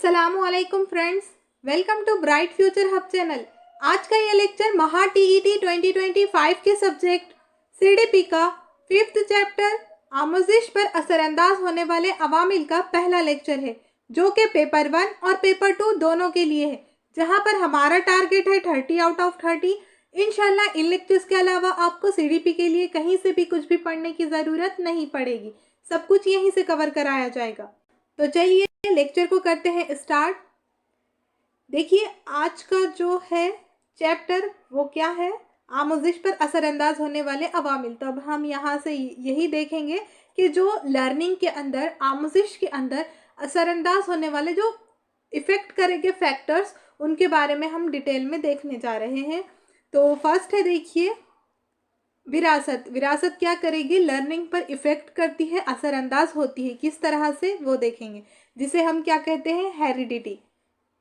अस्सलामुअलैकुम friends, welcome to bright future hub channel. आज का ये लेक्चर महा टीईटी 2025 के सब्जेक्ट सीडीपी का 5th चैप्टर आमोजिश पर असरअंदाज होने वाले अवामिल का पहला लेक्चर है, जो कि पेपर 1 और पेपर 2 दोनों के लिए है, जहां पर हमारा टारगेट है 30 आउट ऑफ 30। इंशाल्लाह इन लेक्चर्स के अलावा आपको सीडीपी के लिए कहीं से भी कुछ भी पढ़ने की ज़रूरत नहीं पड़ेगी, सब कुछ यहीं से कवर कराया जाएगा। तो चलिए लेक्चर को करते हैं स्टार्ट। देखिए आज का जो है चैप्टर वो क्या है, आमोजिश पर असरअंदाज होने वाले अवामिल। तो अब हम यहाँ से यही देखेंगे कि जो लर्निंग के अंदर, आमोजिश के अंदर असरअंदाज होने वाले जो इफ़ेक्ट करेंगे फैक्टर्स, उनके बारे में हम डिटेल में देखने जा रहे हैं। तो फर्स्ट है, देखिए विरासत। विरासत क्या करेगी, लर्निंग पर इफ़ेक्ट करती है, असरअंदाज होती है। किस तरह से वो देखेंगे, जिसे हम क्या कहते हैं, हेरिडिटी।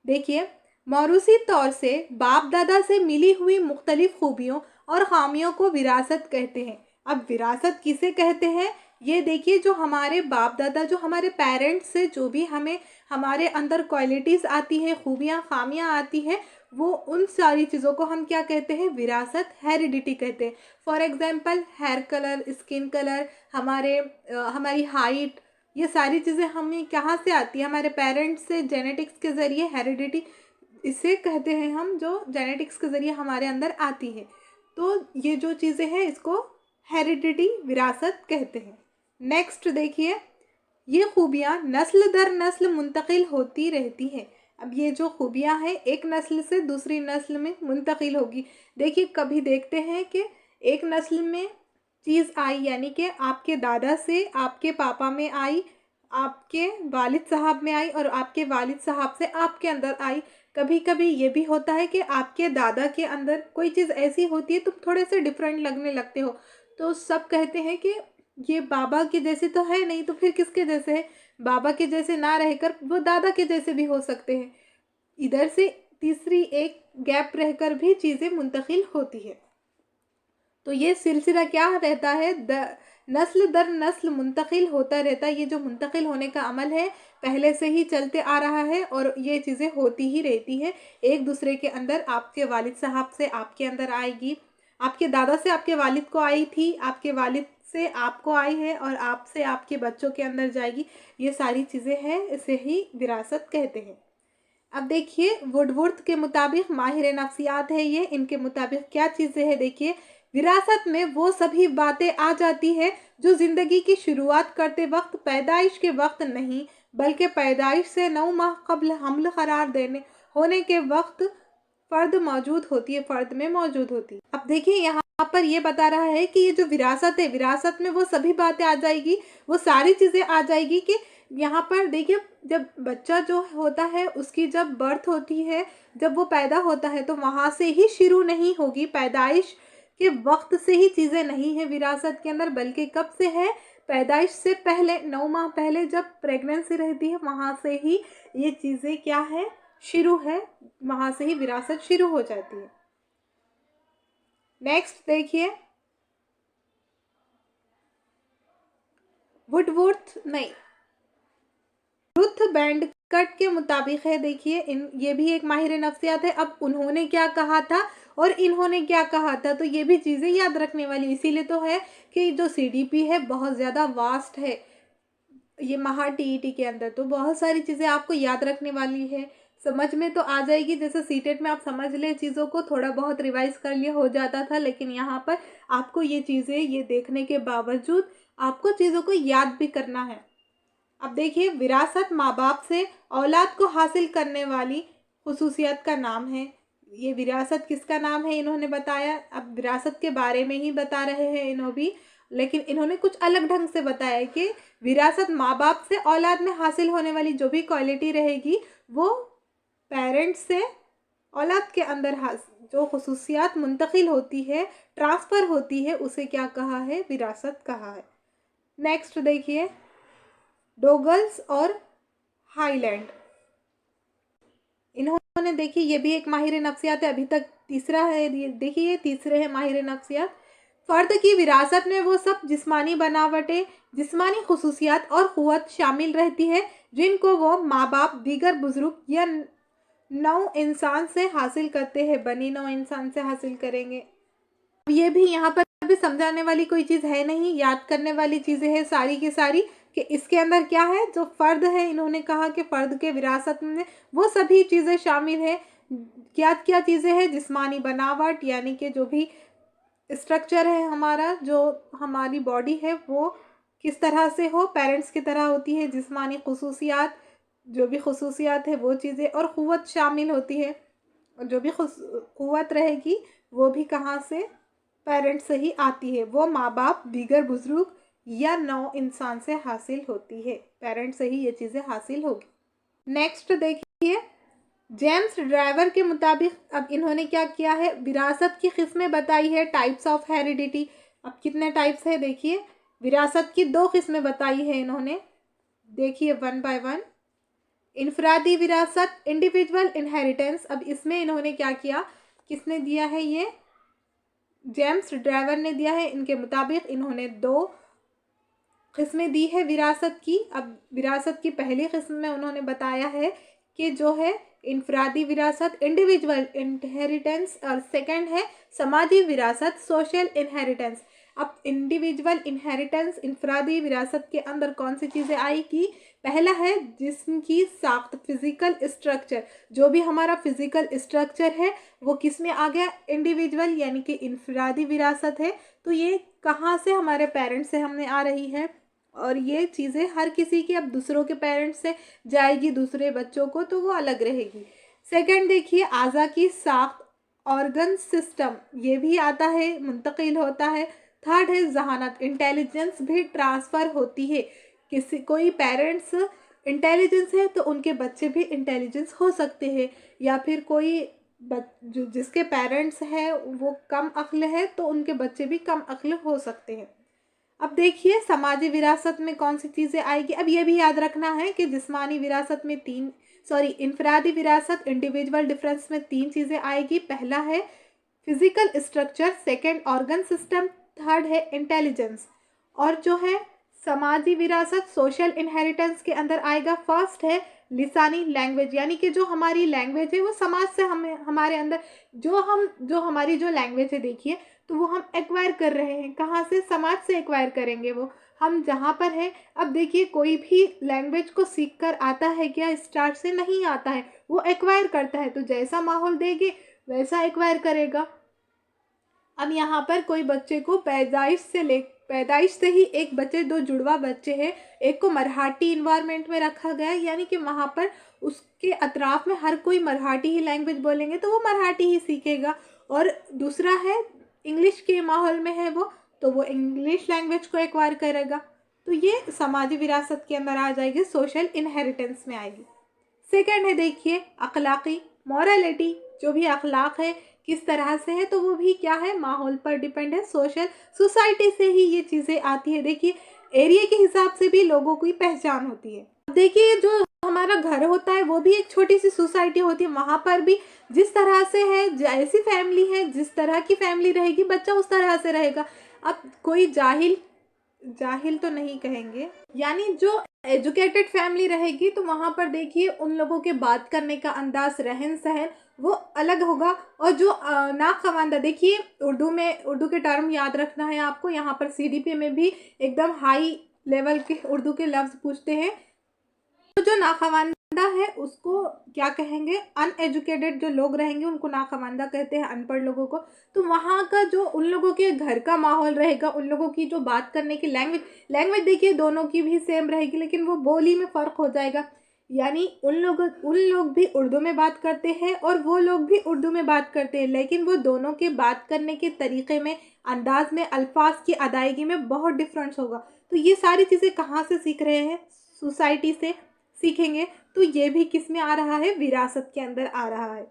देखिए मौरूसी तौर से बाप दादा से मिली हुई मुख्तलिफ खूबियों और खामियों को विरासत कहते हैं। अब विरासत किसे कहते हैं, ये देखिए जो हमारे बाप दादा, जो हमारे पेरेंट्स से जो भी हमें हमारे अंदर क्वालिटीज़ आती हैं, खूबियाँ खामियाँ आती हैं, वो उन सारी चीज़ों को हम क्या कहते हैं, विरासत, हेरिडिटी कहते हैं। For example hair colour, skin colour, हमारी हाइट, ये सारी चीज़ें हमें कहाँ से आती है, हमारे पेरेंट्स से, जेनेटिक्स के ज़रिए, हेरिडिटी इसे कहते हैं हम, जो जेनेटिक्स के ज़रिए हमारे अंदर आती है। तो ये जो चीज़ें हैं इसको हेरिडिटी, विरासत कहते हैं। नेक्स्ट देखिए, ये खूबियाँ नस्ल दर नस्ल मुंतकिल होती रहती हैं। अब ये जो खूबियाँ हैं एक नस्ल से दूसरी नस्ल में मुंतकिल होगी। देखिए कभी देखते हैं कि एक नस्ल में चीज़ आई, यानी कि आपके दादा से आपके पापा में आई, आपके वालिद साहब में आई, और आपके वालिद साहब से आपके अंदर आई। कभी कभी ये भी होता है कि आपके दादा के अंदर कोई चीज़ ऐसी होती है, तुम थोड़े से डिफरेंट लगने लगते हो, तो सब कहते हैं कि ये बाबा के जैसे तो है नहीं, तो फिर किसके जैसे है। बाबा के जैसे ना रहकर वो दादा के जैसे भी हो सकते हैं। इधर से तीसरी एक गैप रहकर भी चीज़ें मुंतकिल होती है। तो ये सिलसिला क्या रहता है, नस्ल दर नस्ल मुंतकिल होता रहता है। ये जो मुंतकिल होने का अमल है पहले से ही चलते आ रहा है, और ये चीज़ें होती ही रहती है एक दूसरे के अंदर। आपके वालिद साहब से आपके अंदर आएगी, आपके दादा से आपके वालिद को आई थी, आपके वालिद से आपको आई है, और आपसे आपके बच्चों के अंदर जाएगी। ये सारी चीज़ें हैं, इसे ही विरासत कहते हैं। अब देखिए वुडवर्थ के मुताबिक, माहिर नफ्सियात है ये, इनके मुताबिक क्या चीज़ें हैं, देखिए विरासत में वो सभी बातें आ जाती है जो ज़िंदगी की शुरुआत करते वक्त, पैदाइश के वक्त नहीं बल्कि पैदाइश से 9 माह कबल हमल करार देने होने के वक्त फ़र्द मौजूद होती है, फ़र्द में मौजूद होती है। अब देखिए यहाँ पर ये बता रहा है कि ये जो विरासत है, विरासत में वो सभी बातें आ जाएगी, वो सारी चीज़ें आ जाएगी कि यहाँ पर देखिए जब बच्चा जो होता है उसकी जब बर्थ होती है, जब वो पैदा होता है, तो वहाँ से ही शुरू नहीं होगी, पैदाइश के वक्त से ही चीज़ें नहीं है विरासत के अंदर, बल्कि कब से है, पैदाइश से पहले 9 माह पहले जब प्रेगनेंसी रहती है, वहाँ से ही ये चीज़ें क्या है, शुरू है, वहाँ से ही विरासत शुरू हो जाती है। नेक्स्ट देखिए, वुडवर्थ नहीं, रुथ बैंडकट के मुताबिक है। देखिए ये भी एक माहिर नफ्सियात है। अब उन्होंने क्या कहा था और इन्होंने क्या कहा था, तो ये भी चीज़ें याद रखने वाली, इसीलिए तो है कि जो सीडीपी है बहुत ज़्यादा वास्ट है। ये महा टीईटी के अंदर तो बहुत सारी चीज़ें आपको याद रखने वाली है, समझ में तो आ जाएगी। जैसे सीटेट में आप समझ ले चीज़ों को, थोड़ा बहुत रिवाइज कर लिया हो जाता था, लेकिन यहाँ पर आपको ये चीज़ें, ये देखने के बावजूद आपको चीज़ों को याद भी करना है। अब देखिए विरासत माँ बाप से औलाद को हासिल करने वाली खुसूसियत का नाम है। ये विरासत किसका नाम है इन्होंने बताया। अब विरासत के बारे में ही बता रहे हैं इन्हों भी, लेकिन इन्होंने कुछ अलग ढंग से बताया कि विरासत माँ बाप से औलाद में हासिल होने वाली जो भी क्वालिटी रहेगी, वो पेरेंट्स से औलाद के अंदर जो खुसूसियात मुंतकिल होती है, ट्रांसफ़र होती है, उसे क्या कहा है, विरासत कहा है। नेक्स्ट देखिए, डोगल्स और हाईलैंड, इन्होंने देखिए ये भी एक माहिर नफ्सियात है, अभी तक तीसरा है, देखिए ये तीसरे है माहिर नफ्सियात। फ़र्द की विरासत में वो सब जिस्मानी बनावटें, जिस्मानी खुसूसियात और क़ुव्वत शामिल रहती है जिनको वो माँ बाप, दीगर बुजुर्ग या नौ इंसान से हासिल करते हैं, बनी नौ इंसान से हासिल करेंगे। ये भी यहाँ पर भी समझाने वाली कोई चीज़ है नहीं, याद करने वाली चीज़ें हैं सारी की सारी कि इसके अंदर क्या है। जो फ़र्द है, इन्होंने कहा कि फ़र्द के विरासत में वो सभी चीज़ें शामिल है। क्या क्या चीज़ें हैं? जिस्मानी बनावट, यानी कि जो भी स्ट्रक्चर है हमारा, जो हमारी बॉडी है वो किस तरह से हो, पेरेंट्स की तरह होती है। जिस्मानी खसूसियात, जो भी खसूसियात है वो चीज़ें, और क़ुव्वत शामिल होती है। और जो भी क़ुव्वत रहेगी वो भी कहाँ से? पेरेंट्स से ही आती है। वो माँ बाप, दीगर बुजुर्ग या नौ इंसान से हासिल होती है। पेरेंट्स से ही ये चीज़ें हासिल होगी। नेक्स्ट देखिए, जेम्स ड्राइवर के मुताबिक अब इन्होंने क्या किया है, विरासत की किस्में बताई है, टाइप्स ऑफ हेरिडिटी। अब कितने टाइप्स है देखिए, विरासत की 2 किस्में बताई है इन्होंने। देखिए वन बाय वन। इनफरादी विरासत, इंडिविजुअल इनहेरिटेंस। अब इसमें इन्होंने क्या किया, किसने दिया है ये? जेम्स ड्राइवर ने दिया है। इनके मुताबिक इन्होंने 2 किस्में दी है विरासत की। अब विरासत की पहली किस्म में उन्होंने बताया है कि जो है इनफरादी विरासत, इंडिविजुअल इनहेरिटेंस, और सेकंड है समाजी विरासत, सोशल इनहेरिटेंस। अब इंडिविजुअल इनहेरिटेंस, इनफरादी विरासत के अंदर कौन सी चीज़ें आएगी? पहला है जिस्म की साख्त, फिजिकल स्ट्रक्चर। जो भी हमारा फिजिकल स्ट्रक्चर है वो किस में आ गया? इंडिविजुअल, यानी कि इनफरादी विरासत है। तो ये कहाँ से? हमारे पेरेंट्स से हमने आ रही है। और ये चीज़ें हर किसी की अब दूसरों के पेरेंट्स से जाएगी दूसरे बच्चों को, तो वो अलग रहेगी। सेकंड देखिए, आज़ा की साख्त, ऑर्गन सिस्टम, ये भी आता है, मुंतकिल होता है। थर्ड है जहानत, इंटेलिजेंस भी ट्रांसफ़र होती है। किसी कोई पेरेंट्स इंटेलिजेंस है तो उनके बच्चे भी इंटेलिजेंस हो सकते हैं, या फिर कोई जिसके पेरेंट्स हैं वो कम अक्ल है तो उनके बच्चे भी कम अक्ल हो सकते हैं। अब देखिए, समाजी विरासत में कौन सी चीज़ें आएगी। अब ये भी याद रखना है कि जिस्मानी विरासत में इनफरादी विरासत, इंडिविजुअल डिफरेंस में 3 चीज़ें आएगी। पहला है physical structure, second organ system, third है इंटेलिजेंस। और जो है समाजी विरासत, सोशल इनहेरिटेंस के अंदर आएगा। फर्स्ट है लिसानी लैंग्वेज, यानी कि जो हमारी लैंग्वेज है वो समाज से हमें, हमारे अंदर जो हमारी जो लैंग्वेज है देखिए, तो वो हम एक्वायर कर रहे हैं। कहाँ से? समाज से एक्वायर करेंगे वो, हम जहाँ पर हैं। अब देखिए, कोई भी लैंग्वेज को सीख कर आता है क्या? स्टार्ट से नहीं आता है, वो एक्वायर करता है। तो जैसा माहौल देंगे वैसा एक्वायर करेगा। अब यहाँ पर कोई बच्चे को पैदाइश से ही एक बच्चे, 2 जुड़वा बच्चे हैं, एक को मराठी इन्वायरमेंट में रखा गया है, यानी कि वहाँ पर उसके अतराफ में हर कोई मराठी ही लैंग्वेज बोलेंगे तो वो मराठी ही सीखेगा। और दूसरा है इंग्लिश के माहौल में है वो, तो वो इंग्लिश लैंग्वेज को एक्वायर करेगा। तो ये समाजी विरासत के अंदर आ जाएगी, सोशल इनहेरिटेंस में आएगी। सेकंड है देखिए अखलाकी, मॉरलिटी, जो भी अखलाक है किस तरह से है, तो वो भी क्या है? माहौल पर डिपेंड है, सोसाइटी से ही ये चीज़ें आती है। देखिए, एरिया के हिसाब से भी लोगों की पहचान होती है। देखिए, जो हमारा घर होता है वो भी एक छोटी सी सोसाइटी होती है, वहाँ पर भी जिस तरह से है, जैसी फैमिली है, जिस तरह की फैमिली रहेगी बच्चा उस तरह से रहेगा। अब कोई जाहिल जाहिल तो नहीं कहेंगे, यानी जो एजुकेटेड फैमिली रहेगी तो वहाँ पर देखिए उन लोगों के बात करने का अंदाज, रहन सहन वो अलग होगा। और जो नाखवानदा, देखिए उर्दू के टर्म याद रखना है आपको। यहाँ पर सीडीपी में भी एकदम हाई लेवल के उर्दू के लफ्ज़ पूछते हैं। तो जो नाखवानदा है उसको क्या कहेंगे? अनएजुकेटेड जो लोग रहेंगे उनको नाखवानदा कहते हैं, अनपढ़ लोगों को। तो वहाँ का जो उन लोगों के घर का माहौल रहेगा, उन लोगों की जो बात करने की लैंग्वेज देखिए दोनों की भी सेम रहेगी, लेकिन वो बोली में फ़र्क हो जाएगा। यानी उन लोग भी उर्दू में बात करते हैं और वो लोग भी उर्दू में बात करते हैं, लेकिन वो दोनों के बात करने के तरीक़े में, अंदाज में, अल्फाज की अदायगी में बहुत डिफरेंस होगा। तो ये सारी चीज़ें कहाँ से सीख रहे हैं? सोसाइटी से सीखेंगे। तो ये भी किस में आ रहा है? विरासत के अंदर आ रहा है।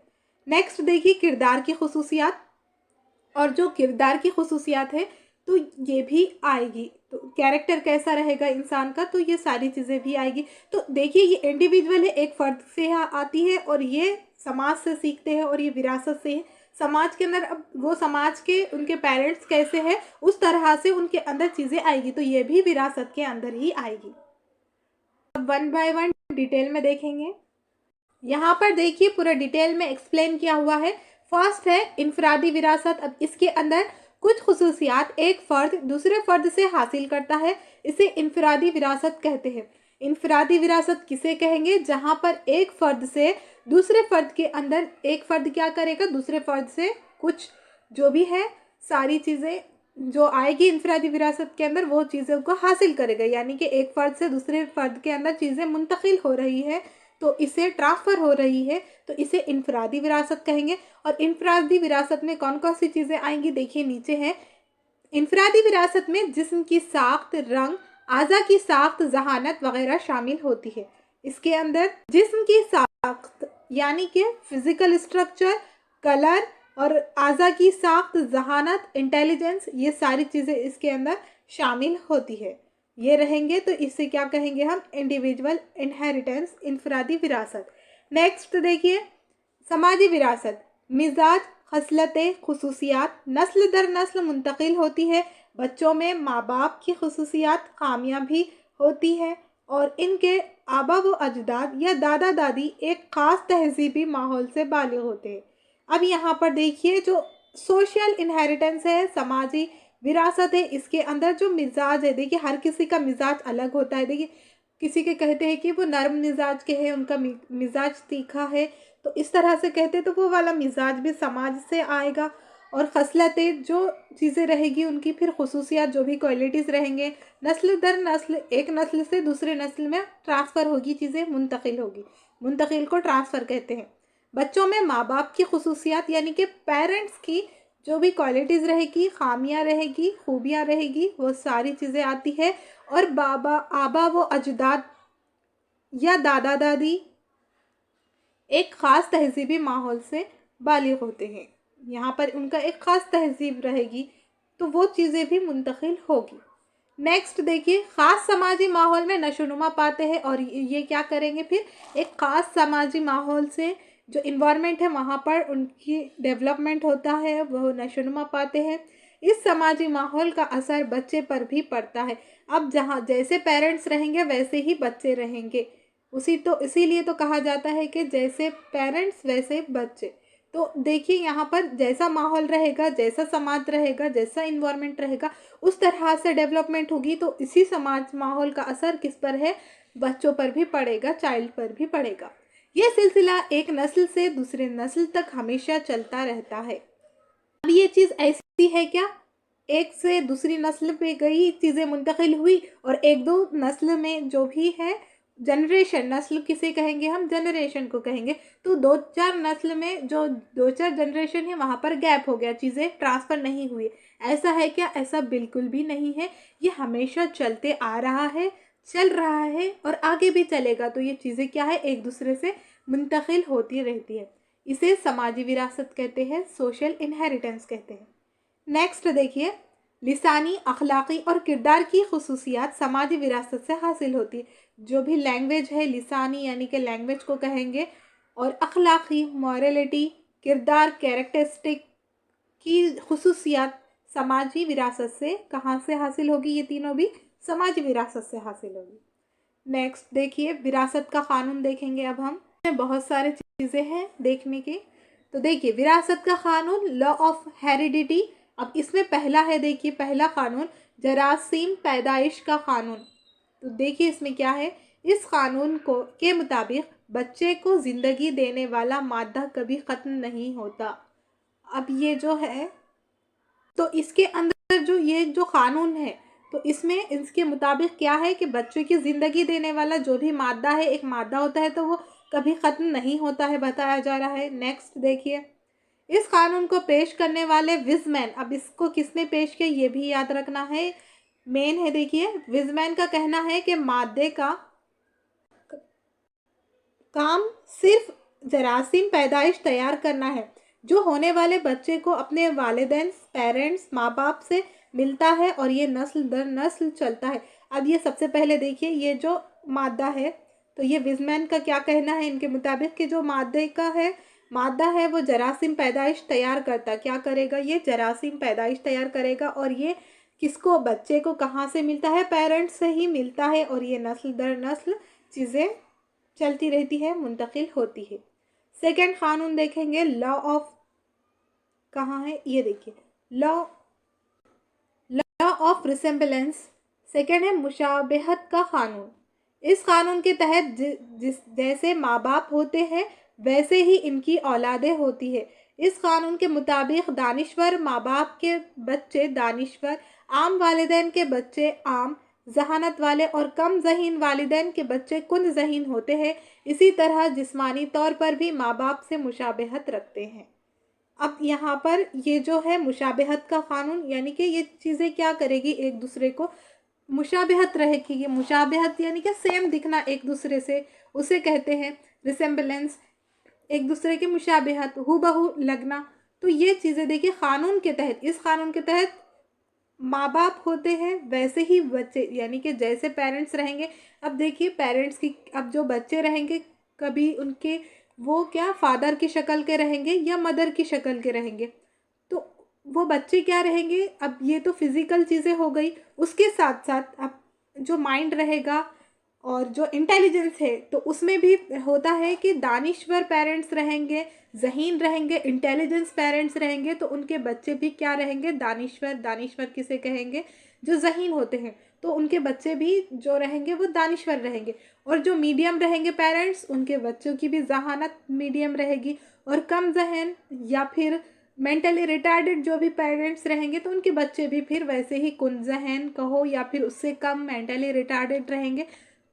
नेक्स्ट देखिए किरदार की खुसूसियात, और जो किरदार की खुसूसियात है तो ये भी आएगी। तो कैरेक्टर कैसा रहेगा इंसान का, तो ये सारी चीज़ें भी आएगी। तो देखिए, ये इंडिविजुअल है, एक फ़र्द से आती है, और ये समाज से सीखते हैं, और ये विरासत से है। समाज के अंदर अब वो समाज के उनके पेरेंट्स कैसे हैं उस तरह से उनके अंदर चीज़ें आएगी, तो ये भी विरासत के अंदर ही आएगी। अब वन बाय वन डिटेल में देखेंगे। यहाँ पर देखिए पूरा डिटेल में एक्सप्लेन किया हुआ है। फर्स्ट है इनफरादी विरासत। अब इसके अंदर कुछ खुसूसियात एक फ़र्द दूसरे फ़र्द से हासिल करता है, इसे इनफरादी विरासत कहते हैं। इनफरादी विरासत किसे कहेंगे? जहाँ पर एक फ़र्द से दूसरे फ़र्द के अंदर एक फ़र्द क्या करेगा, दूसरे फ़र्द से कुछ जो भी है सारी चीज़ें जो आएगी इनफरादी विरासत के अंदर वो चीज़ों को हासिल करेगा, यानी कि एक फ़र्द से दूसरे फ़र्द के अंदर चीज़ें मुंतकिल हो रही है तो इसे ट्रांसफ़र हो रही है तो इसे इनफरादी विरासत कहेंगे। और इनफरादी विरासत में कौन कौन सी चीज़ें आएंगी देखिए नीचे है। इनफरादी विरासत में जिस्म की साख्त, रंग, आज़ा की साख्त, जहानत वगैरह शामिल होती है। इसके अंदर जिस्म की साख्त यानी कि फिज़िकल स्ट्रक्चर, कलर और आज़ा की साख्त, जहानत, इंटेलिजेंस, ये सारी चीज़ें इसके अंदर शामिल होती है। ये रहेंगे तो इसे क्या कहेंगे हम? इंडिविजुअल इनहेरिटेंस, इनफरादी विरासत। नेक्स्ट देखिए समाजी विरासत। मिजाज, खसलतें, खुसूसियात नस्ल दर नस्ल मुंतकिल होती है। बच्चों में माँ बाप की खुसूसियात खामियाँ भी होती हैं और इनके आबा व अजदाद या दादा दादी एक ख़ास तहजीबी माहौल से बालिग होते हैं। अब यहाँ पर देखिए जो सोशल इनहेरिटेंस है, समाजी विरासत है, इसके अंदर जो मिजाज है, देखिए हर किसी का मिजाज अलग होता है। देखिए किसी के कहते हैं कि वो नरम मिजाज के हैं, उनका मिजाज तीखा है, तो इस तरह से कहते तो वो वाला मिजाज भी समाज से आएगा। और खसलतें जो चीज़ें रहेगी उनकी फिर खुसूसियात जो भी क्वालिटीज़ रहेंगे नस्ल दर नस्ल एक नस्ल से दूसरे नस्ल में ट्रांसफ़र होगी, चीज़ें मुंतकिल होगी, मुंतकिल को ट्रांसफ़र कहते हैं। बच्चों में माँ बाप की खुसूसियात यानी कि पेरेंट्स की जो भी क्वालिटीज़ रहेगी, खामियाँ रहेगी, खूबियाँ रहेगी, वो सारी चीज़ें आती है। और बाबा आबा व अजदाद या दादा दादी एक ख़ास तहजीबी माहौल से बालिग होते हैं, यहाँ पर उनका एक ख़ास तहजीब रहेगी तो वो चीज़ें भी मुंतकिल होगी। नेक्स्ट देखिए ख़ास समाजी माहौल में नशोनुमा पाते हैं और ये क्या करेंगे फिर एक ख़ास समाजी माहौल से जो इन्वायरमेंट है वहाँ पर उनकी डेवलपमेंट होता है, वो नशोनुमा पाते हैं। इस समाजी माहौल का असर बच्चे पर भी पड़ता है। अब जहाँ जैसे पेरेंट्स रहेंगे वैसे ही बच्चे रहेंगे, इसीलिए तो कहा जाता है कि जैसे पेरेंट्स वैसे बच्चे। तो देखिए यहाँ पर जैसा माहौल रहेगा, जैसा समाज रहेगा, जैसा इन्वायरमेंट रहेगा उस तरह से डेवलपमेंट होगी। तो इसी समाज माहौल का असर किस पर है? बच्चों पर भी पड़ेगा, चाइल्ड पर भी पड़ेगा। यह सिलसिला एक नस्ल से दूसरे नस्ल तक हमेशा चलता रहता है। अब ये चीज़ ऐसी है क्या, एक से दूसरी नस्ल पे गई, चीज़ें मुंतकिल हुई और एक दो नस्ल में जो भी है जनरेशन, नस्ल किसे कहेंगे हम? जनरेशन को कहेंगे। तो दो चार नस्ल में जो दो चार जनरेशन है वहाँ पर गैप हो गया, चीज़ें ट्रांसफ़र नहीं हुई। ऐसा है क्या? ऐसा बिल्कुल भी नहीं है। ये हमेशा चलते आ रहा है, चल रहा है और आगे भी चलेगा। तो ये चीज़ें क्या है? एक दूसरे से मुंतकिल होती रहती है। इसे समाजी विरासत कहते हैं, सोशल इनहेरिटेंस कहते हैं। नेक्स्ट देखिए लिसानी, अखलाक़ी और किरदार की खुसूसियात समाजी विरासत से हासिल होती है। जो भी लैंग्वेज है, लिसानी यानी कि लैंग्वेज को कहेंगे, और अखलाक़ी मॉरलिटी, किरदार कैरेक्टरिस्टिक की खुसूसियात समाजी विरासत से कहाँ से हासिल होगी? ये तीनों भी समाजी विरासत से हासिल होगी। नेक्स्ट देखिए विरासत का क़ानून देखेंगे। अब हम बहुत सारे चीज़ें हैं देखने की। तो देखिए विरासत का क़ानून, लॉ ऑफ हेरिडिटी। अब इसमें पहला है, देखिए पहला क़ानून जरासीम पैदाइश का क़ानून। तो देखिए इसमें क्या है, इस क़ानून को के मुताबिक बच्चे को ज़िंदगी देने वाला मादा कभी ख़त्म नहीं होता। अब ये जो है तो इसके अंदर जो ये जो क़ानून है तो इसमें इसके मुताबिक क्या है कि बच्चे की ज़िंदगी देने वाला जो भी मादा है, एक मादा होता है, तो वो कभी ख़त्म नहीं होता है, बताया जा रहा है। नेक्स्ट देखिए इस कानून को पेश करने वाले विजमैन। अब इसको किसने पेश किया ये भी याद रखना है, मेन है। देखिए विजमैन का कहना है कि मादे का काम सिर्फ जरासीम पैदाइश तैयार करना है जो होने वाले बच्चे को अपने वालिदैन, पेरेंट्स, माँ बाप से मिलता है और ये नस्ल दर नस्ल चलता है। अब ये सबसे पहले देखिए ये जो मादा है तो ये विजमैन का क्या कहना है इनके मुताबिक कि जो मादा है वो जरासीम पैदाइश तैयार करता, क्या करेगा? ये जरासीम पैदाइश तैयार करेगा। और ये किसको? बच्चे को कहाँ से मिलता है? पेरेंट्स से ही मिलता है और ये नस्ल दर नस्ल चीज़ें चलती रहती है, मुंतकिल होती है। सेकंड कानून देखेंगे, लॉ ऑफ, कहाँ है ये देखिए, law law of resemblance. Second है मुशाबहत का कानून। इस कानून के तहत जिस जैसे माँ बाप होते हैं वैसे ही इनकी औलादें होती है। इस कानून के मुताबिक दानिश्वर माँ बाप के बच्चे दानिश्वर, आम वालिदैन के बच्चे आम, जहानत वाले और कम जहीन वालिदैन के बच्चे कुन जहीन होते हैं। इसी तरह जिस्मानी तौर पर भी माँ बाप से मुशाबहत रखते हैं। अब यहाँ पर ये जो है मुशाबहत का कानून, यानी कि ये चीज़ें क्या करेगी, एक दूसरे को मुशाबहत रहेगी। ये मुशाबहत यानी कि सेम दिखना एक दूसरे से, उसे कहते हैं रिसेम्बलेंस, एक दूसरे की मुशाबहत, हूबहू लगना। तो ये चीज़ें देखिए कानून के तहत, इस कानून के तहत माँ बाप होते हैं वैसे ही बच्चे, यानी कि जैसे पेरेंट्स रहेंगे। अब देखिए पेरेंट्स की, अब जो बच्चे रहेंगे कभी उनके वो क्या फादर की शक्ल के रहेंगे या मदर की शक्ल के रहेंगे, तो वो बच्चे क्या रहेंगे। अब ये तो फिज़िकल चीज़ें हो गई, उसके साथ साथ अब जो माइंड रहेगा और जो इंटेलिजेंस है तो उसमें भी होता है कि दानिश्वर पेरेंट्स रहेंगे, ज़हीन रहेंगे, इंटेलिजेंस पेरेंट्स रहेंगे तो उनके बच्चे भी क्या रहेंगे, दानिश्वर। दानिश्वर किसे कहेंगे, जो ज़हीन होते हैं, तो उनके बच्चे भी जो रहेंगे वो दानिश्वर रहेंगे। और जो मीडियम रहेंगे पेरेंट्स, उनके बच्चों की भी जहानत मीडियम रहेगी। और कम जहन या फिर मेंटली रिटार्डेड जो भी पेरेंट्स रहेंगे तो उनके बच्चे भी फिर वैसे ही कुन जहन कहो या फिर उससे कम मेंटली रिटार्डेड रहेंगे।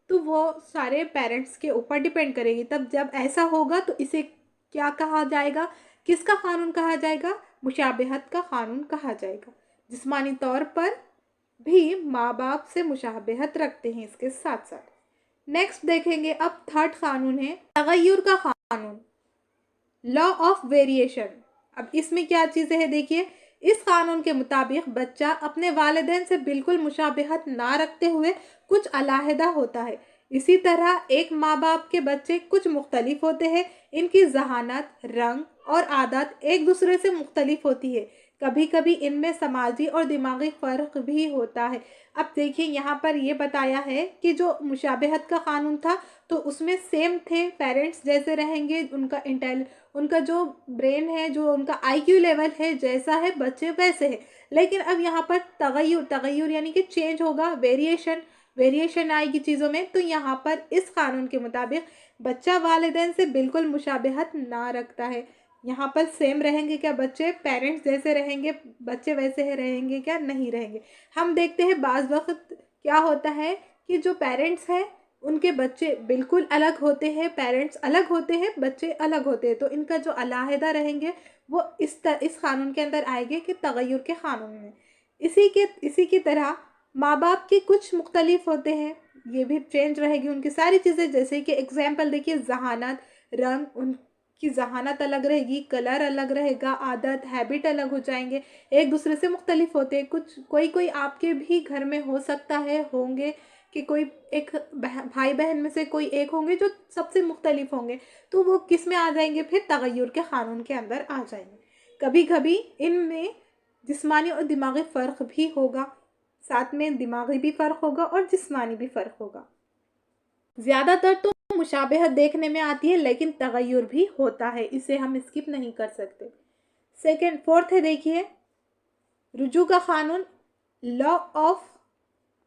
तो वो सारे पेरेंट्स के ऊपर डिपेंड करेगी। तब जब ऐसा होगा तो इसे क्या कहा जाएगा, किसका कानून कहा जाएगा, मुशाबहत का कानून कहा जाएगा। जिस्मानी तौर पर भी माँ बाप से मुशाबहत रखते हैं इसके साथ साथ। नेक्स्ट देखेंगे, अब थर्ड कानून है तगय्युर का कानून, लॉ ऑफ वेरिएशन। अब इसमें क्या चीज़ें हैं देखिए, इस कानून के मुताबिक बच्चा अपने वालिदैन से बिल्कुल मुशाबहत ना रखते हुए कुछ अलहदा होता है। इसी तरह एक माँ बाप के बच्चे कुछ मुख्तलिफ होते हैं, इनकी जहानत, रंग और आदत एक दूसरे से मुख्तलिफ होती है। कभी कभी इनमें समाजी और दिमागी फ़र्क भी होता है। अब देखिए यहाँ पर ये बताया है कि जो मुशाबहत का कानून था तो उसमें सेम थे, पेरेंट्स जैसे रहेंगे, उनका जो ब्रेन है, जो उनका आईक्यू लेवल है जैसा है, बच्चे वैसे है। लेकिन अब यहाँ पर तगय्युर, तगय्युर यानी कि चेंज होगा, वेरिएशन, वेरिएशन आएगी चीज़ों में। तो यहाँ पर इस कानून के मुताबिक बच्चा वालिदैन से बिल्कुल मुशाबहत ना रखता है। यहाँ पर सेम रहेंगे क्या बच्चे, पेरेंट्स जैसे रहेंगे बच्चे वैसे ही रहेंगे क्या, नहीं रहेंगे। हम देखते हैं बाज़ वक्त क्या होता है कि जो पेरेंट्स हैं उनके बच्चे बिल्कुल अलग होते हैं, पेरेंट्स अलग होते हैं, बच्चे अलग होते हैं। तो इनका जो अलहदा रहेंगे वो इस कानून के अंदर आएंगे कि तगय्युर के कानून में। इसी की तरह माँ बाप के कुछ मुख्तलिफ होते हैं, ये भी चेंज रहेगी उनकी सारी चीज़ें। जैसे कि एग्जाम्पल देखिए, जहानत, रंग, उनकी जहानत अलग रहेगी, कलर अलग रहेगा, आदत, हैबिट अलग हो जाएंगे, एक दूसरे से मुख्तलिफ होते हैं। कुछ कोई आपके भी घर में हो सकता है, होंगे कि कोई एक भाई बहन में से कोई एक होंगे जो सबसे मुख्तलिफ होंगे, तो वो किस में आ जाएंगे, फिर तगय्युर के कानून के अंदर आ जाएंगे। कभी कभी इनमें जिस्मानी और दिमागी फ़र्क भी होगा, साथ में दिमागी भी फ़र्क होगा और जिस्मानी भी फ़र्क होगा। ज़्यादातर तो मुशाबहत देखने में आती है लेकिन तगय्युर भी होता है, इसे हम स्किप नहीं कर सकते। फोर्थ है देखिए, रुजू का कानून, लॉ ऑफ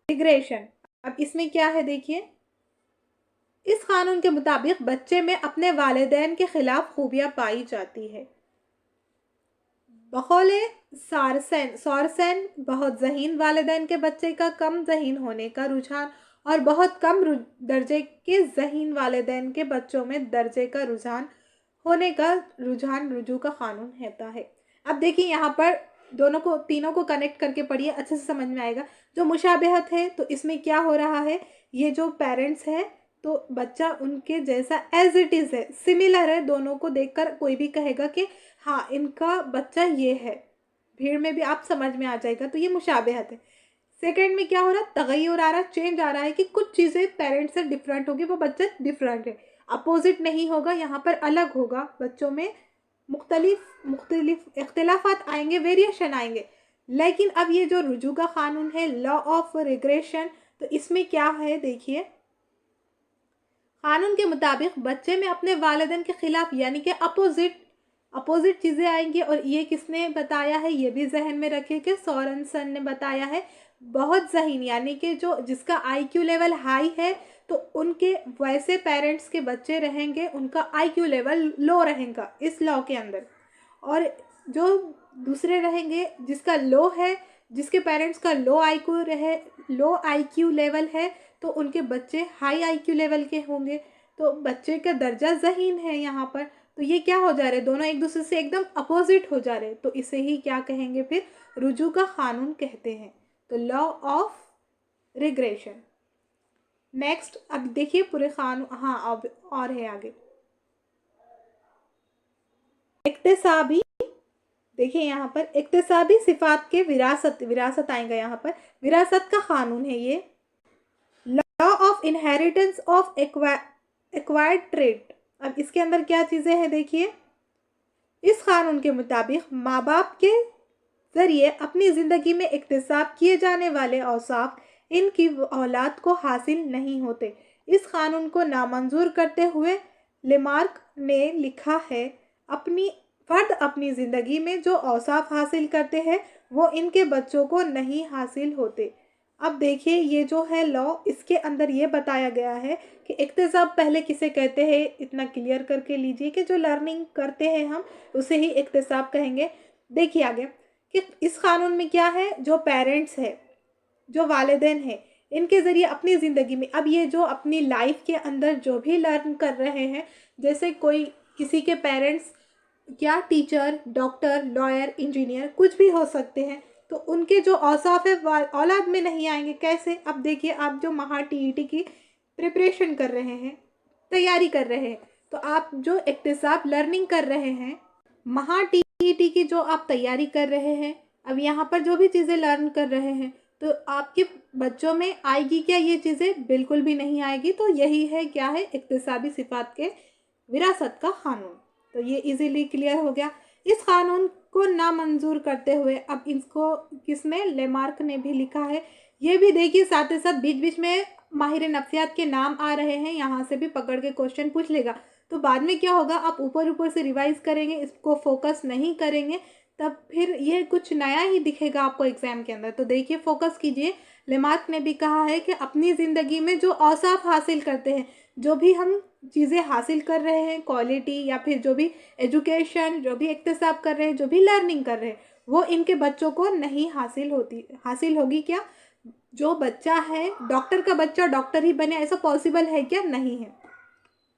रिग्रेशन। अब इसमें क्या है देखिए, इस कानून के मुताबिक बच्चे में अपने वालिदैन के खिलाफ खूबियाँ पाई जाती है। बकौले सॉरसेन बहुत ज़हीन वालिदैन के बच्चे का कम ज़हीन होने का रुझान और बहुत कम दर्जे के ज़हीन वालिदैन के बच्चों में दर्जे का रुझान होने का रुझान रुजू का कानून होता है। अब देखिए यहाँ पर दोनों को, तीनों को कनेक्ट करके पढ़िए, अच्छे से समझ में आएगा। जो मुशाबहत है तो इसमें क्या हो रहा है, ये जो पेरेंट्स हैं तो बच्चा उनके जैसा एज इट इज़ है, सिमिलर है। दोनों को देखकर कोई भी कहेगा कि हाँ इनका बच्चा ये है, भीड़ में भी आप समझ में आ जाएगा। तो ये मुशाबहत है। सेकंड में क्या हो रहा है, तगय्युर आ रहा है, चेंज आ रहा है कि कुछ चीज़ें पेरेंट्स से डिफरेंट होगी, वो बच्चा डिफरेंट है, अपोजिट नहीं होगा, यहाँ पर अलग होगा। बच्चों में मुख्तलिफ इख्तिलाफात आएंगे, वेरिएशन आएंगे। लेकिन अब ये जो रुजू का कानून है, लॉ ऑफ रिग्रेशन, तो इसमें क्या है देखिए, कानून के मुताबिक बच्चे में अपने वालिदैन के खिलाफ यानी कि अपोजिट चीज़ें आएंगी। और ये किसने बताया है, ये भी जहन में रखिए कि सोरेनसन ने बताया है। बहुत ज़हीन यानी कि जो जिसका आईक्यू लेवल हाई है तो उनके वैसे पेरेंट्स के बच्चे रहेंगे, उनका आईक्यू लेवल लो रहेगा इस लॉ के अंदर। और जो दूसरे रहेंगे जिसका लो है, जिसके पेरेंट्स का लो आईक्यू लेवल है, तो उनके बच्चे हाई आईक्यू लेवल के होंगे। तो बच्चे का दर्जा ज़हीन है यहाँ पर। तो ये क्या हो जा रहे हैं, दोनों एक दूसरे से एकदम अपोजिट हो जा रहे हैं। तो इसे ही क्या कहेंगे फिर, रुजू का कानून कहते हैं। तो लॉ ऑफ रिग्रेशन। नेक्स्ट अब देखिए पूरे कानून, हाँ अब और है आगे इक्तिसाबी। देखिए यहाँ पर इक्तिसाबी सिफात के विरासत आएगा। यहाँ पर विरासत का कानून है ये। Law of inheritance of acquired trait. अब इसके अंदर क्या चीज़ें हैं देखिए। इस कानून के मुताबिक माँ बाप के ज़रिए अपनी ज़िंदगी में इक्तिसाब किए जाने वाले औसाफ इनकी औलाद को हासिल नहीं होते। इस कानून को नामंजूर करते हुए लेमार्क ने लिखा है, अपनी ज़िंदगी में जो औसाफ हासिल करते हैं वो इनके बच्चों को नहीं हासिल होते। अब देखिए ये जो है लॉ, इसके अंदर ये बताया गया है कि इक्तिसाब पहले किसे कहते हैं, इतना क्लियर करके लीजिए कि जो लर्निंग करते हैं हम उसे ही इक्तिसाब कहेंगे। देखिए आगे कि इस कानून में क्या है, जो पेरेंट्स है, जो वालिदैन है, इनके ज़रिए अपनी ज़िंदगी में, अब ये जो अपनी लाइफ के अंदर जो भी लर्न कर रहे हैं, जैसे कोई किसी के पेरेंट्स क्या टीचर, डॉक्टर, लॉयर, इंजीनियर कुछ भी हो सकते हैं, तो उनके जो औसाफ है औलाद में नहीं आएंगे। कैसे, अब देखिए आप जो महा टीईटी की प्रिपरेशन कर रहे हैं, तैयारी कर रहे हैं, तो आप जो इक्तिसाब लर्निंग कर रहे हैं, महा टीईटी की जो आप तैयारी कर रहे हैं, अब यहाँ पर जो भी चीज़ें लर्न कर रहे हैं, तो आपके बच्चों में आएगी क्या ये चीज़ें? बिल्कुल भी नहीं आएगी। तो यही है क्या है, इक्तिसाबी सिफात के विरासत का कानून। तो ये इजीली क्लियर हो गया। इस कानून को नामंजूर करते हुए अब इसको किसने, लेमार्क ने भी लिखा है। ये भी देखिए साथ ही साथ बीच बीच में माहिर नफ्सियात के नाम आ रहे हैं, यहाँ से भी पकड़ के क्वेश्चन पूछ लेगा। तो बाद में क्या होगा, आप ऊपर ऊपर से रिवाइज करेंगे, इसको फोकस नहीं करेंगे, तब फिर ये कुछ नया ही दिखेगा आपको एग्जाम के अंदर। तो देखिए फोकस कीजिए। लेमार्क ने भी कहा है कि अपनी ज़िंदगी में जो औसाफ हासिल करते हैं, जो भी हम चीज़ें हासिल कर रहे हैं, क्वालिटी या फिर जो भी एजुकेशन, जो भी इक्तिसाब कर रहे हैं, जो भी लर्निंग कर रहे हैं, वो इनके बच्चों को नहीं हासिल होगी। क्या जो बच्चा है, डॉक्टर का बच्चा डॉक्टर ही बने, ऐसा पॉसिबल है क्या? नहीं है।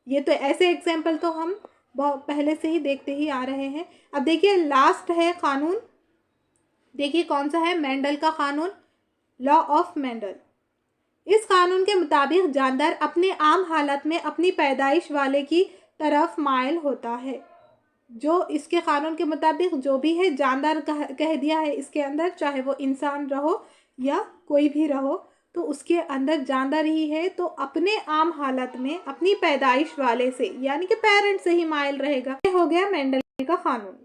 ये तो ऐसे एग्जाम्पल तो हम पहले से ही देखते ही आ रहे हैं। अब देखिए लास्ट है कानून, देखिए कौन सा है, मेंडल का कानून, लॉ ऑफ मेंडल। इस कानून के मुताबिक जानदार अपने आम हालत में अपनी पैदाइश वाले की तरफ मायल होता है। जो इसके कानून के मुताबिक जो भी है जानदार कह दिया है इसके अंदर, चाहे वो इंसान रहो या कोई भी रहो, तो उसके अंदर जानदार ही है, तो अपने आम हालत में अपनी पैदाइश वाले से यानी कि पेरेंट से ही मायल रहेगा। ये हो गया मेंडल का कानून।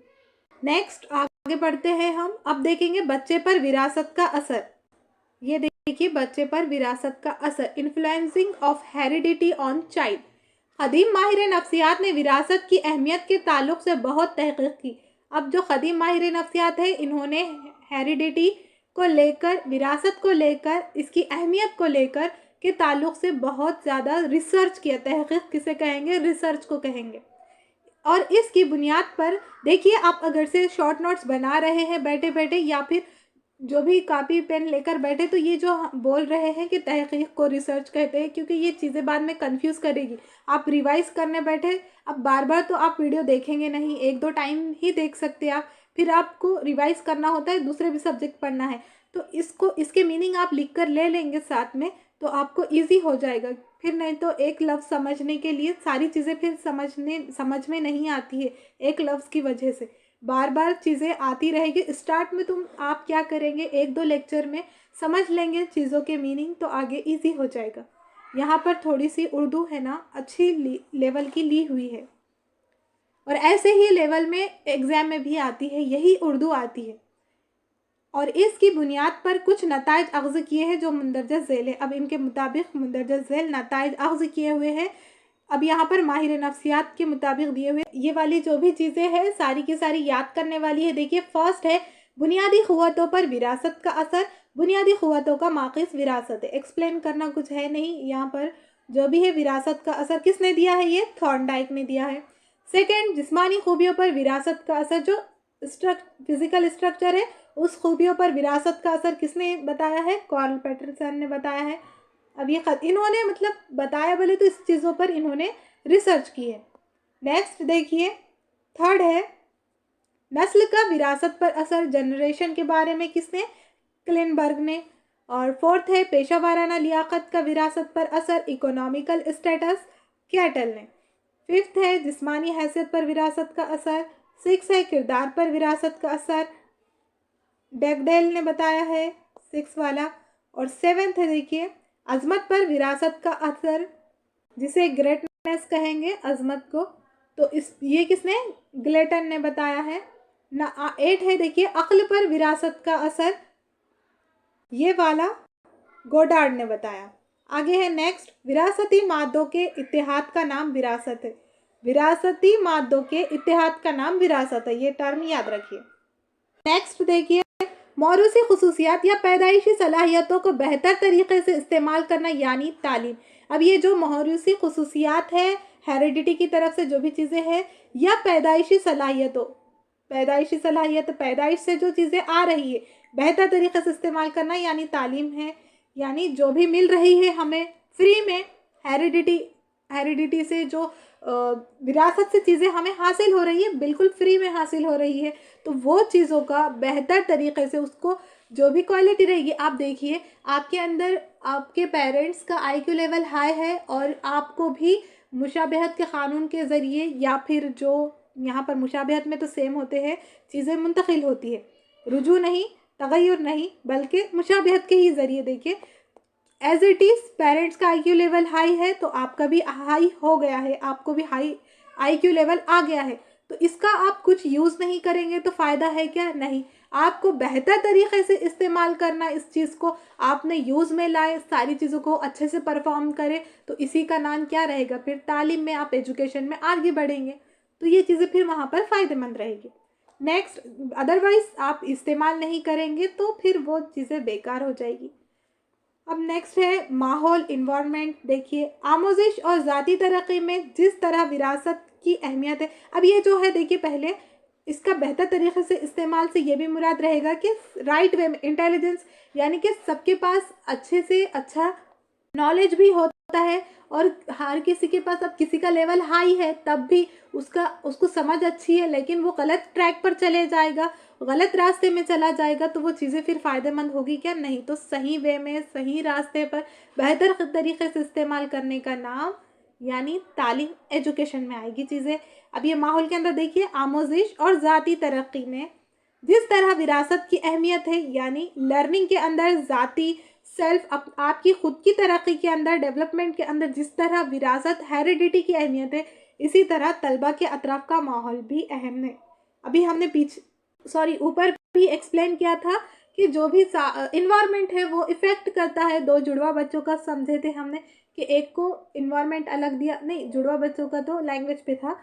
नेक्स्ट आगे बढ़ते हैं हम। अब देखेंगे बच्चे पर विरासत का असर। ये देखिए बच्चे पर विरासत का असर, influencing of heredity on child. कदीम माहिर नफ्सियात ने विरासत की अहमियत के ताल्लुक से बहुत तहकीक की। अब जो कदीम माहिर नफ्सियात है, इन्होंने हेरिडिटी को लेकर, विरासत को लेकर, इसकी अहमियत को लेकर के ताल्लुक से बहुत ज़्यादा रिसर्च किया। तहकीक किसे कहेंगे? रिसर्च को कहेंगे। और इसकी बुनियाद पर देखिए, आप अगर से शॉर्ट नोट्स बना रहे हैं बैठे बैठे, या फिर जो भी कॉपी पेन लेकर बैठे, तो ये जो बोल रहे हैं कि तहकीक को रिसर्च कहते हैं, क्योंकि ये चीज़ें बाद में कंफ्यूज करेगी। आप रिवाइज करने बैठे, अब बार बार तो आप वीडियो देखेंगे नहीं, एक दो टाइम ही देख सकते हैं आप, फिर आपको रिवाइज करना होता है, दूसरे भी सब्जेक्ट पढ़ना है, तो इसके मीनिंग आप लिख कर ले लेंगे साथ में, तो आपको ईजी हो जाएगा। फिर नहीं तो एक लफ्ज़ समझने के लिए सारी चीज़ें फिर समझ में नहीं आती है, एक लफ्ज़ की वजह से बार बार चीज़ें आती रहेगी। स्टार्ट में आप क्या करेंगे, एक दो लेक्चर में समझ लेंगे चीज़ों के मीनिंग, तो आगे इजी हो जाएगा। यहाँ पर थोड़ी सी उर्दू है ना, अच्छी लेवल की ली हुई है, और ऐसे ही लेवल में एग्ज़ाम में भी आती है, यही उर्दू आती है। और इसकी बुनियाद पर कुछ नताइज अख्ज़ किए हैं जो मंदरजा झेल है। अब इनके मुताबिक मंदरजा झेल नताइज अख्ज़ किए हुए हैं अब यहाँ पर माहिर नफ्सियात के मुताबिक दिए हुए ये वाली जो भी चीज़ें हैं सारी की सारी याद करने वाली है। देखिए, फर्स्ट है बुनियादी क़ुव्वतों पर विरासत का असर। बुनियादी क़ुव्वतों का माक़िस विरासत है, एक्सप्लेन करना कुछ है नहीं यहाँ पर। जो भी है विरासत का असर किसने दिया है, ये थॉर्नडाइक ने दिया है। सेकेंड, जिस्मानी खूबियों पर विरासत का असर, जो फिजिकल स्ट्रक्चर है उस खूबियों पर विरासत का असर किसने बताया है, कार्ल पैटरसन ने बताया है। अब ये इन्होंने मतलब बताया बोले तो इस चीज़ों पर इन्होंने रिसर्च की है। नेक्स्ट देखिए, थर्ड है नस्ल का विरासत पर असर, जनरेशन के बारे में किसने, क्लिनबर्ग ने। और फोर्थ है पेशा वाराना लियाकत का विरासत पर असर, इकोनॉमिकल स्टेटस, कैटल ने। फिफ्थ है जिस्मानी हैसियत पर विरासत का असर। सिक्स है किरदार पर विरासत का असर, डेगडेल ने बताया है सिक्स वाला। और सेवेंथ है देखिए अजमत पर विरासत का असर, जिसे ग्रेटनेस कहेंगे अजमत को, तो इस ये किसने, ग्लेटन ने बताया है ना। एट है देखिए अक्ल पर विरासत का असर, ये वाला गोडार्ड ने बताया। आगे है नेक्स्ट, विरासती मादों के इत्तेहाद का नाम विरासत है। विरासती मादों के इत्तेहाद का नाम विरासत है, ये टर्म याद रखिए। नेक्स्ट देखिए, मौरूसी खुसूसियात या पैदाइशी सलाहियतों को बेहतर तरीके से इस्तेमाल करना यानी तालीम। अब ये जो मौरूसी खुसूसियात है, हेरिडिटी की तरफ से जो भी चीज़ें हैं, या पैदाइशी सलाहियतों, पैदाइशी सलाहियत पैदाइश से जो चीज़ें आ रही है बेहतर तरीके से इस्तेमाल करना यानी तालीम है। यानी जो भी मिल रही है हमें फ्री में, हेरिडिटी से जो विरासत से चीज़ें हमें हासिल हो रही है, बिल्कुल फ्री में हासिल हो रही है, तो वो चीज़ों का बेहतर तरीके से उसको जो भी क्वालिटी रहेगी। आप देखिए आपके अंदर आपके पेरेंट्स का आईक्यू लेवल हाई है और आपको भी मुशाबहत के क़ानून के ज़रिए, या फिर जो यहाँ पर मुशाबहत में तो सेम होते हैं, चीज़ें मुंतकिल होती है, रुजू नहीं, तगय्युर नहीं, बल्कि मुशाबहत के ही ज़रिए। देखिए एज इट इज़ पेरेंट्स का आईक्यू लेवल हाई है तो आपका भी हाई हो गया है, आपको भी हाई आईक्यू लेवल आ गया है, तो इसका आप कुछ यूज़ नहीं करेंगे तो फ़ायदा है क्या, नहीं। आपको बेहतर तरीके से इस्तेमाल करना, इस चीज़ को आपने यूज़ में लाए, सारी चीज़ों को अच्छे से परफॉर्म करें, तो इसी का नाम क्या रहेगा, फिर तालीम में आप एजुकेशन में आगे बढ़ेंगे, तो ये चीज़ें फिर वहाँ पर फ़ायदेमंद रहेगी। नेक्स्ट, अदरवाइज़ आप इस्तेमाल नहीं करेंगे तो फिर वो चीज़ें बेकार हो जाएगी। अब नेक्स्ट है माहौल, इन्वायरमेंट। देखिए आमोजिश और ज़ाती तरक्की में जिस तरह विरासत की अहमियत है, अब ये जो है देखिए पहले इसका बेहतर तरीके से इस्तेमाल से ये भी मुराद रहेगा कि राइट वे में, इंटेलिजेंस यानी कि सबके पास अच्छे से अच्छा नॉलेज भी होता है, और हर किसी के पास, अब किसी का लेवल हाई है तब भी उसको समझ अच्छी है, लेकिन वो गलत ट्रैक पर चले जाएगा, गलत रास्ते में चला जाएगा, तो वो चीज़ें फिर फ़ायदेमंद होगी क्या, नहीं। तो सही वे में, सही रास्ते पर बेहतर तरीके से इस्तेमाल करने का नाम यानी तालीम, एजुकेशन में आएगी चीज़ें। अब ये माहौल के अंदर देखिए आमोजिश और ज़ाती तरक्की में जिस तरह विरासत की अहमियत है, यानी लर्निंग के अंदर ज़ाती सेल्फ, आपकी खुद की तरक्की के अंदर, डेवलपमेंट के अंदर जिस तरह विरासत, हेरिडिटी की अहमियत है, इसी तरह तलबा के अतराफ़ का माहौल भी अहम है। अभी हमने ऊपर भी एक्सप्लेन किया था कि जो भी इन्वायरमेंट है वो इफ़ेक्ट करता है। दो जुड़वा बच्चों का समझे थे हमने कि एक को इन्वायरमेंट अलग दिया, नहीं, जुड़वा बच्चों का तो लैंग्वेज पे था।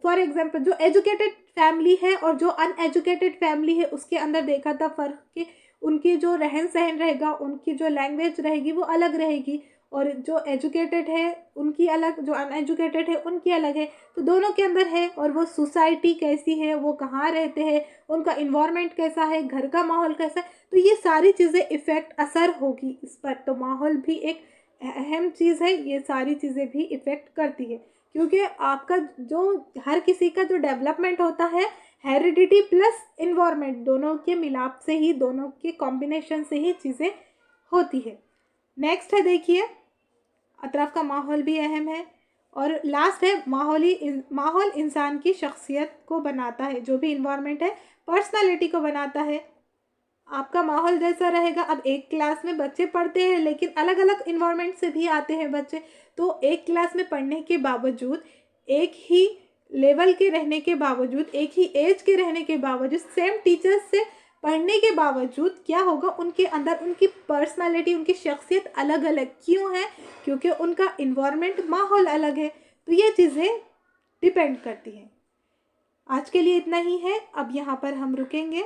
फॉर एग्जाम्पल जो एजुकेटेड फैमिली है और जो अनएजुकेटेड फैमिली है उसके अंदर देखा था फ़र्क कि उनकी जो रहन सहन रहेगा, उनकी जो लैंग्वेज रहेगी वो अलग रहेगी, और जो एजुकेटेड है उनकी अलग, जो अनएजुकेटेड है उनकी अलग है, तो दोनों के अंदर है। और वो सोसाइटी कैसी है, वो कहाँ रहते हैं, उनका इन्वायरमेंट कैसा है, घर का माहौल कैसा है, तो ये सारी चीज़ें इफ़ेक्ट असर होगी इस पर। तो माहौल भी एक अहम चीज़ है, ये सारी चीज़ें भी इफ़ेक्ट करती है, क्योंकि आपका जो हर किसी का जो डेवलपमेंट होता है हेरिडिटी प्लस इन्वायरमेंट, दोनों के मिलाप से ही, दोनों के कॉम्बिनेशन से ही चीज़ें होती है। नेक्स्ट है देखिए अतराफ़ का माहौल भी अहम है। और लास्ट है माहौल इंसान की शख्सियत को बनाता है, जो भी इन्वायरमेंट है पर्सनालिटी को बनाता है। आपका माहौल जैसा रहेगा, अब एक क्लास में बच्चे पढ़ते हैं लेकिन अलग अलग इन्वायरमेंट से भी आते हैं बच्चे, तो एक क्लास में पढ़ने के बावजूद, एक ही लेवल के रहने के बावजूद, एक ही एज के रहने के बावजूद, सेम टीचर्स से पढ़ने के बावजूद क्या होगा, उनके अंदर उनकी पर्सनालिटी, उनकी शख्सियत अलग अलग क्यों है, क्योंकि उनका इन्वायरमेंट, माहौल अलग है। तो ये चीज़ें डिपेंड करती हैं। आज के लिए इतना ही है, अब यहाँ पर हम रुकेंगे।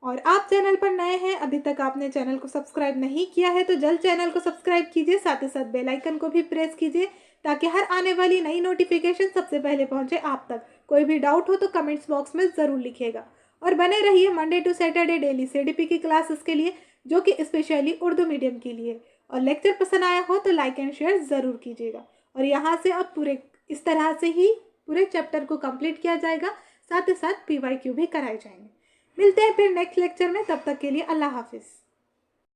और आप चैनल पर नए हैं, अभी तक आपने चैनल को सब्सक्राइब नहीं किया है तो जल्द चैनल को सब्सक्राइब कीजिए, साथ ही साथ बेल आइकन को भी प्रेस कीजिए ताकि हर आने वाली नई नोटिफिकेशन सबसे पहले पहुंचे आप तक। कोई भी डाउट हो तो कमेंट्स बॉक्स में ज़रूर लिखिएगा। और बने रहिए Monday to Saturday daily CDP की क्लासेस के लिए, जो कि स्पेशली उर्दू मीडियम के लिए। और लेक्चर पसंद आया हो तो लाइक एंड शेयर ज़रूर कीजिएगा। और यहाँ से अब पूरे इस तरह से ही पूरे चैप्टर को कंप्लीट किया जाएगा, साथ ही साथ PYQ भी कराए जाएंगे। मिलते हैं फिर नेक्स्ट लेक्चर में, तब तक के लिए अल्लाह हाफिज़।